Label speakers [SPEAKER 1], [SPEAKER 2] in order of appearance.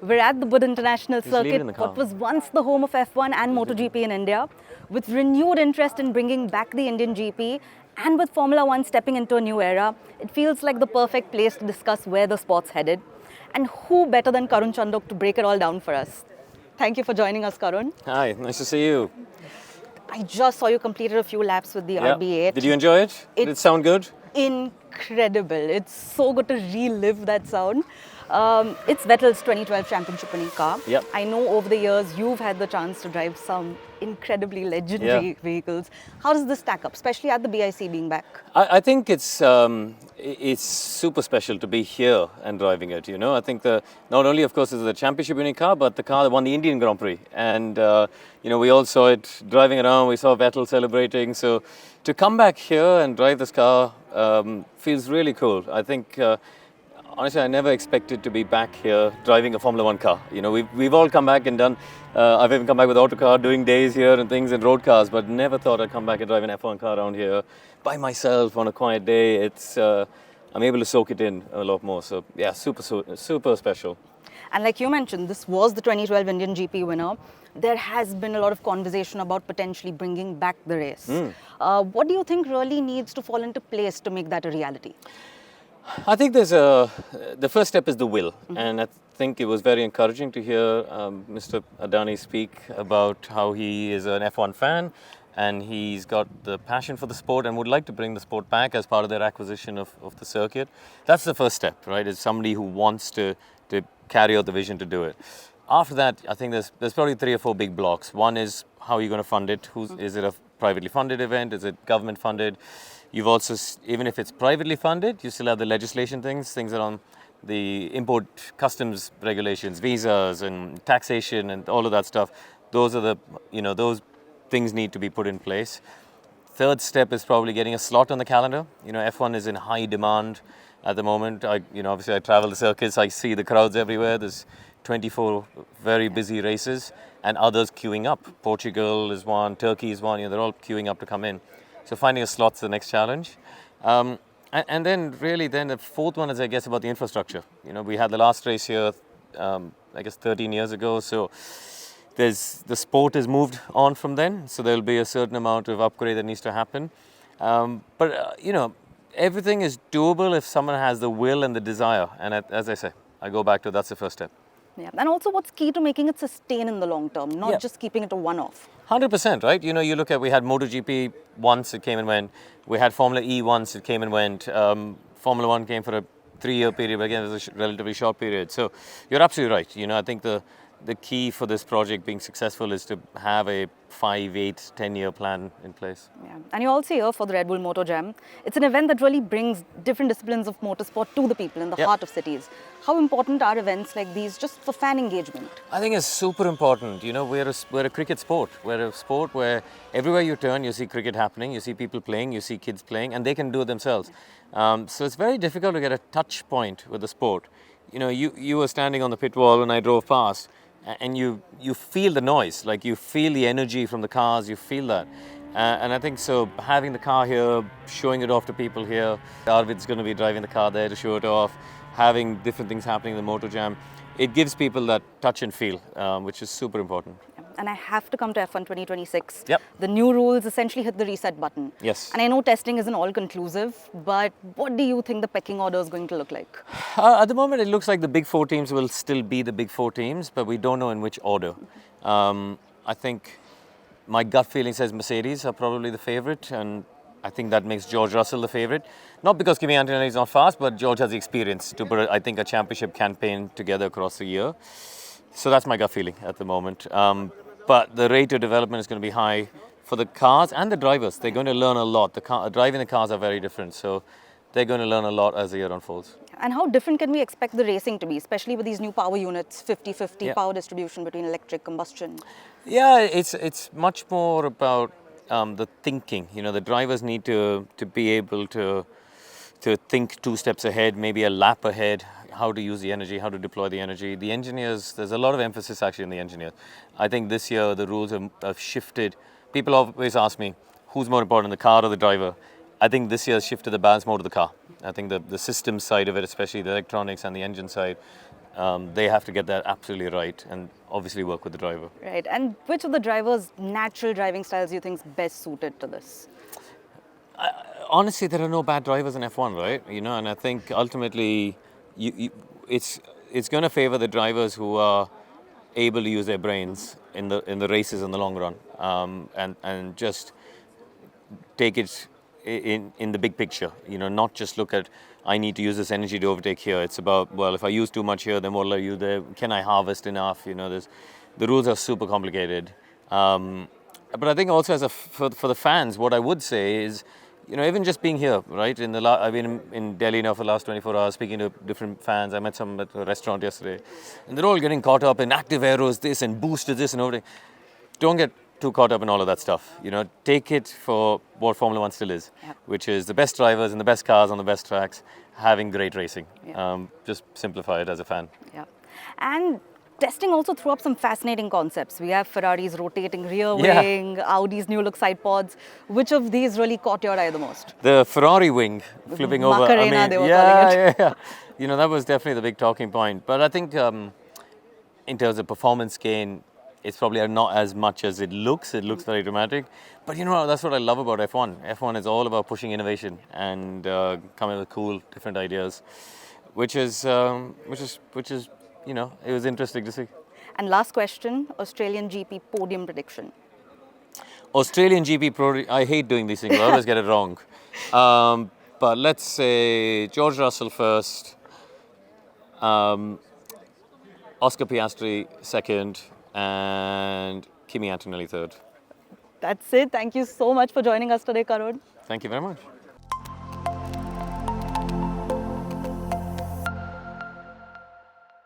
[SPEAKER 1] We're at the Buddh International Circuit,
[SPEAKER 2] in the car.
[SPEAKER 1] what was once the home of F1 and MotoGP in India, with renewed interest in bringing back the Indian GP, and with Formula One stepping into a new era. It feels like the perfect place to discuss where the sport's headed. And who better than Karun Chandhok to break it all down for us? Thank you for joining us, Karun.
[SPEAKER 2] Hi, nice to see you.
[SPEAKER 1] I just saw you completed a few laps with the RB8.
[SPEAKER 2] Did you enjoy it? Did it sound good?
[SPEAKER 1] Incredible. It's so good to relive that sound. It's Vettel's 2012 championship winning car.
[SPEAKER 2] Yep.
[SPEAKER 1] I know over the years you've had the chance to drive some incredibly legendary vehicles. How does this stack up, especially at the BIC being back?
[SPEAKER 2] I think it's super special to be here and driving it. You know, I think not only, of course, is it the championship winning car, but the car that won the Indian Grand Prix. And we all saw it driving around. We saw Vettel celebrating. So to come back here and drive this car feels really cool. I think. Honestly, I never expected to be back here driving a Formula One car. You know, we've all come back and done. I've even come back with Autocar, doing days here and things and road cars, but never thought I'd come back and drive an F1 car around here by myself on a quiet day. It's I'm able to soak it in a lot more. So yeah, super special.
[SPEAKER 1] And like you mentioned, this was the 2012 Indian GP winner. There has been a lot of conversation about potentially bringing back the race. What do you think really needs to fall into place to make that a reality?
[SPEAKER 2] I think the first step is the will, and I think it was very encouraging to hear Mr. Adani speak about how he is an F1 fan and he's got the passion for the sport and would like to bring the sport back as part of their acquisition of the circuit. That's the first step, right? It's somebody who wants to carry out the vision to do it. After that, I think there's probably 3 or 4 big blocks. One is how are you going to fund it? Is it a privately funded event? Is it government funded? You've also, even if it's privately funded, you still have the legislation things around the import customs regulations, visas and taxation and all of that stuff. Those are those things need to be put in place. Third step is probably getting a slot on the calendar. You know, F1 is in high demand at the moment. Obviously I travel the circuits, I see the crowds everywhere. There's 24 very busy races and others queuing up. Portugal is one, Turkey is one, they're all queuing up to come in. So finding a slot's the next challenge. And then the fourth one is, I guess, about the infrastructure. You know, we had the last race here, I guess 13 years ago. So the sport has moved on from then. So there'll be a certain amount of upgrade that needs to happen. But everything is doable if someone has the will and the desire. And as I say, I go back to that's the first step.
[SPEAKER 1] Yeah, and also what's key to making it sustain in the long term, not just keeping it a one-off.
[SPEAKER 2] 100%, right? You know, you look at, we had MotoGP once, it came and went. We had Formula E once, it came and went. Formula One came for a 3-year period, but again, it was a relatively short period. So you're absolutely right. You know, I think the key for this project being successful is to have a 5, 8, 10-year plan in place.
[SPEAKER 1] Yeah, and you're also here for the Red Bull Moto Jam. It's an event that really brings different disciplines of motorsport to the people in the heart of cities. How important are events like these just for fan engagement?
[SPEAKER 2] I think it's super important. You know, we're a cricket sport. We're a sport where everywhere you turn, you see cricket happening, you see people playing, you see kids playing, and they can do it themselves. So it's very difficult to get a touch point with the sport. You know, you were standing on the pit wall when I drove past, and you feel the noise, like you feel the energy from the cars, you feel that. And I think so, having the car here, showing it off to people here, Arvid's going to be driving the car there to show it off, having different things happening in the Moto Jam, it gives people that touch and feel, which is super important.
[SPEAKER 1] And I have to come to F1 2026.
[SPEAKER 2] Yep.
[SPEAKER 1] The new rules essentially hit the reset button.
[SPEAKER 2] Yes.
[SPEAKER 1] And I know testing isn't all conclusive, but what do you think the pecking order is going to look like?
[SPEAKER 2] At the moment, it looks like the big 4 teams will still be the big 4 teams, but we don't know in which order. I think my gut feeling says Mercedes are probably the favorite, and I think that makes George Russell the favorite. Not because Kimi Antonelli is not fast, but George has the experience to put, I think, a championship campaign together across the year. So that's my gut feeling at the moment. But the rate of development is going to be high for the cars and the drivers. They're going to learn a lot. Driving the cars are very different, so they're going to learn a lot as the year unfolds.
[SPEAKER 1] And how different can we expect the racing to be, especially with these new power units, 50-50 power distribution between electric combustion?
[SPEAKER 2] Yeah, it's much more about the thinking. You know, the drivers need to be able to think 2 steps ahead, maybe a lap ahead, how to use the energy, how to deploy the energy. The engineers, there's a lot of emphasis actually on the engineers. I think this year the rules have shifted. People always ask me, who's more important, the car or the driver? I think this year has shifted the balance more to the car. I think the system side of it, especially the electronics and the engine side, They have to get that absolutely right and obviously work with the driver.
[SPEAKER 1] Right. And which of the drivers' natural driving styles do you think is best suited to this?
[SPEAKER 2] Honestly, there are no bad drivers in F1, right? And I think ultimately, it's going to favor the drivers who are able to use their brains in the races in the long run, and just take it in the big picture. Not just look at I need to use this energy to overtake here. It's about, well, if I use too much here, then what will I use there? Can I harvest enough? The rules are super complicated. But I think also for the fans, what I would say is, even just being here, right? I've been in Delhi now for the last 24 hours, speaking to different fans. I met some at a restaurant yesterday, and they're all getting caught up in active aeros, this and boost to this and everything. Don't get too caught up in all of that stuff. Take it for what Formula One still is, which is the best drivers and the best cars on the best tracks, having great racing. Just simplify it as a fan.
[SPEAKER 1] Yeah. And testing also threw up some fascinating concepts. We have Ferrari's rotating rear wing, Audi's new look side pods. Which of these really caught your eye the most?
[SPEAKER 2] The Ferrari wing flipping over.
[SPEAKER 1] Macarena, they were calling it.
[SPEAKER 2] Yeah. That was definitely the big talking point. But I think in terms of performance gain, it's probably not as much as it looks. It looks very dramatic. But that's what I love about F1. F1 is all about pushing innovation and coming with cool, different ideas, which is it was interesting to see.
[SPEAKER 1] And last question, Australian GP podium prediction.
[SPEAKER 2] Australian GP I hate doing these things. I always get it wrong. But let's say George Russell first, Oscar Piastri second, and Kimi Antonelli third.
[SPEAKER 1] That's it. Thank you so much for joining us today, Karun.
[SPEAKER 2] Thank you very much.